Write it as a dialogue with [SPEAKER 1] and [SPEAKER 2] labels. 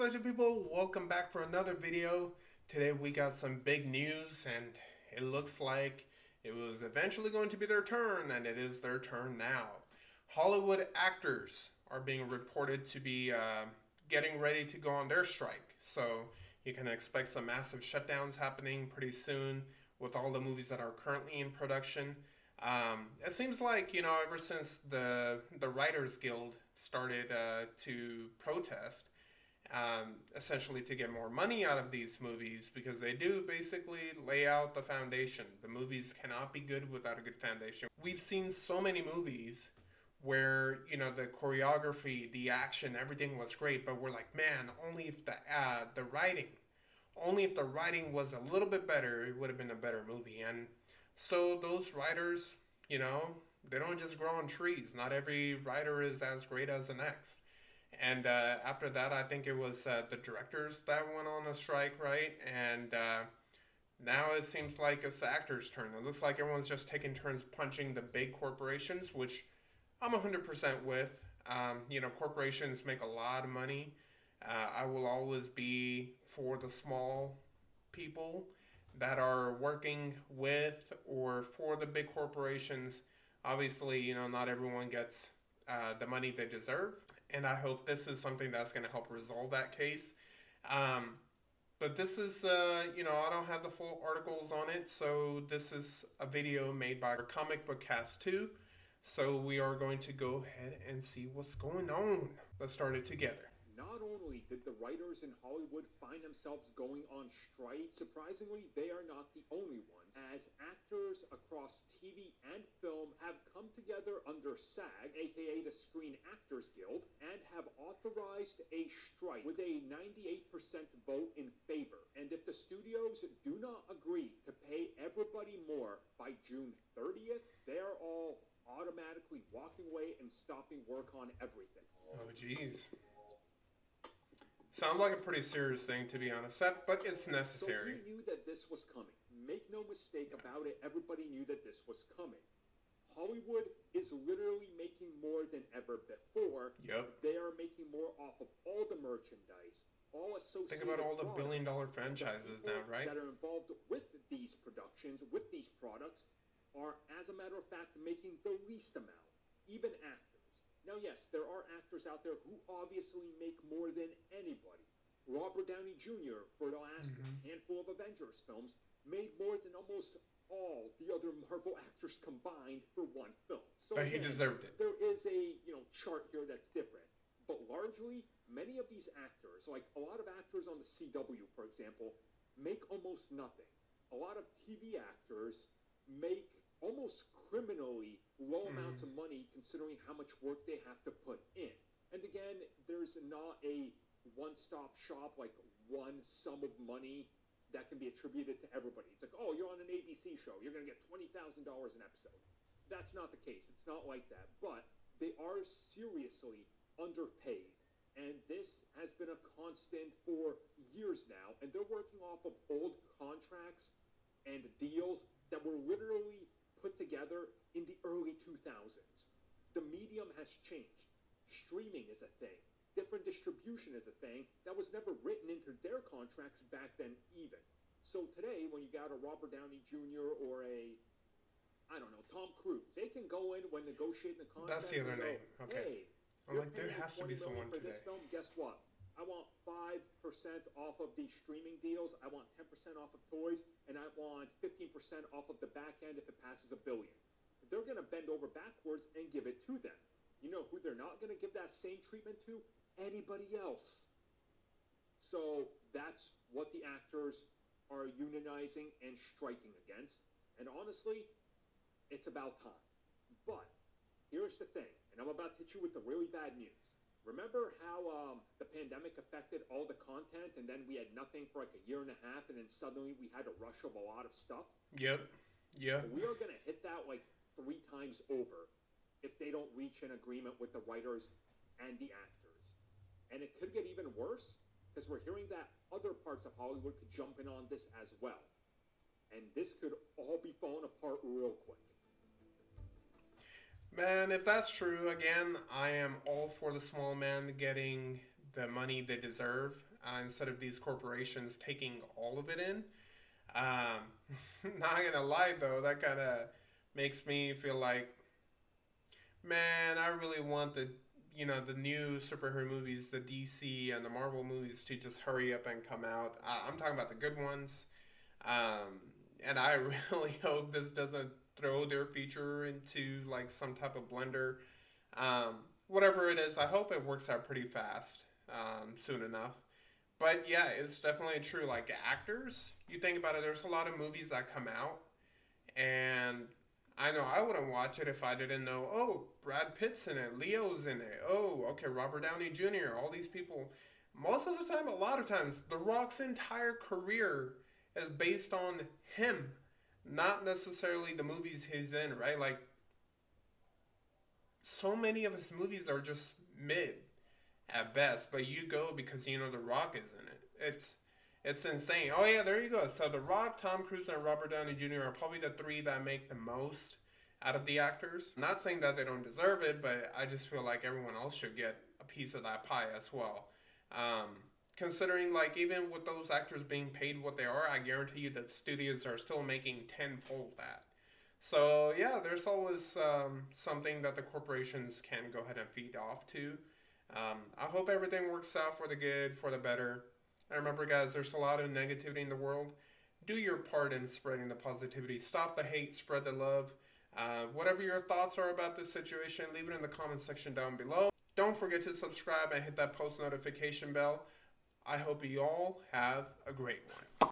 [SPEAKER 1] Special people, welcome back for another video. Today we got some big news and it looks like it was eventually going to be their turn, and it is their turn now. Hollywood actors are being reported to be getting ready to go on their strike. So you can expect some massive shutdowns happening pretty soon with all the movies that are currently in production. It seems like, ever since the Writers Guild started to protest, essentially to get more money out of these movies, because they do basically lay out the foundation. The movies cannot be good without a good foundation. We've seen so many movies where the choreography, the action, everything was great, but we're like, man, only if the writing was a little bit better, it would have been a better movie. And so those writers, they don't just grow on trees. Not every writer is as great as the next. And after that, I think it was the directors that went on a strike, right? And now it seems like it's the actors' turn. It looks like everyone's just taking turns punching the big corporations, which I'm 100% with. Corporations make a lot of money. I will always be for the small people that are working with or for the big corporations. Obviously, not everyone gets the money they deserve, and I hope this is something that's going to help resolve that case. But this is, I don't have the full articles on it, so this is a video made by our Comic Book Cast 2. So we are going to go ahead and see what's going on. Let's start it together.
[SPEAKER 2] Not only did the writers in Hollywood find themselves going on strike, surprisingly, they are not the only ones, as actors across TV and film have come together under SAG, aka the Screen Actors Guild, and have authorized a strike with a 98% vote in favor. And if the studios do not agree to pay everybody more by June 30th, they're all automatically walking away and stopping work on everything.
[SPEAKER 1] Oh, jeez. Sounds like a pretty serious thing, to be honest, but it's necessary.
[SPEAKER 2] So we knew that this was coming. Make no mistake about it, everybody knew that this was coming. Hollywood is literally making more than ever before.
[SPEAKER 1] Yep.
[SPEAKER 2] They are making more off of all the merchandise, all associated.
[SPEAKER 1] Think about all the billion-dollar franchises now, right?
[SPEAKER 2] That are involved with these productions, with these products, are, as a matter of fact, making the least amount, even actors. Now, yes, there are actors out there who obviously make more than anybody. Robert Downey Jr., for the last handful of Avengers films, made more than almost all the other Marvel actors combined for one film. So
[SPEAKER 1] but he deserved it.
[SPEAKER 2] There is a chart here that's different. But largely, many of these actors, like a lot of actors on the CW, for example, make almost nothing. A lot of TV actors make almost criminally low amounts of money considering how much work they have to put in. And again, there's not a one-stop shop, like one sum of money that can be attributed to everybody. It's like, oh, you're on an ABC show, you're going to get $20,000 an episode. That's not the case. It's not like that. But they are seriously underpaid. And this has been a constant for years now. And they're working off of old contracts and deals that were literally put together in the early 2000s. The medium has changed. Streaming is a thing. Different distribution is a thing that was never written into their contracts back then even. So today, when you got a Robert Downey Jr. or Tom Cruise, they can go in when negotiating the contract.
[SPEAKER 1] That's the other name. Okay.
[SPEAKER 2] Hey,
[SPEAKER 1] I'm like, there has to be someone
[SPEAKER 2] for
[SPEAKER 1] today.
[SPEAKER 2] This film, guess what? I want 5% off of the streaming deals, I want 10% off of toys, and I want 15% off of the back end if it passes $1 billion. They're going to bend over backwards and give it to them. You know who they're not going to give that same treatment to? Anybody else. So that's what the actors are unionizing and striking against. And honestly, it's about time. But here's the thing, and I'm about to hit you with the really bad news. Remember how the pandemic affected all the content, and then we had nothing for like a year and a half, and then suddenly we had a rush of a lot of stuff?
[SPEAKER 1] Yep. Yeah.
[SPEAKER 2] We are going to hit that like 3 times over if they don't reach an agreement with the writers and the actors. And it could get even worse, because we're hearing that other parts of Hollywood could jump in on this as well. And this could all be falling apart real quick.
[SPEAKER 1] Man, if that's true, again, I am all for the small man getting the money they deserve. instead of these corporations taking all of it in. Not gonna lie though, that kind of makes me feel like, man, I really want the new superhero movies, the DC and the Marvel movies to just hurry up and come out. I'm talking about the good ones. And I really hope this doesn't throw their future into like some type of blender. Whatever it is, I hope it works out pretty fast, soon enough. But yeah, it's definitely true. Like actors, you think about it, there's a lot of movies that come out, and I know I wouldn't watch it if I didn't know, oh, Brad Pitt's in it, Leo's in it, oh, okay, Robert Downey Jr., all these people. Most of the time, a lot of times, The Rock's entire career is based on him, not necessarily the movies he's in, right? Like, so many of his movies are just mid at best, but you go because you know The Rock is in it. It's insane. Oh yeah, there you go. So The Rock, Tom Cruise, and Robert Downey Jr. are probably the three that make the most out of the actors. I'm not saying that they don't deserve it, but I just feel like everyone else should get a piece of that pie as well. Um, Considering like even with those actors being paid what they are, I guarantee you that studios are still making tenfold that. So yeah, there's always something that the corporations can go ahead and feed off to. I hope everything works out for the good, for the better. And remember, guys, there's a lot of negativity in the world. Do your part in spreading the positivity. Stop the hate, spread the love. Whatever your thoughts are about this situation, leave it in the comment section down below. Don't forget to subscribe and hit that post notification bell. I hope you all have a great one.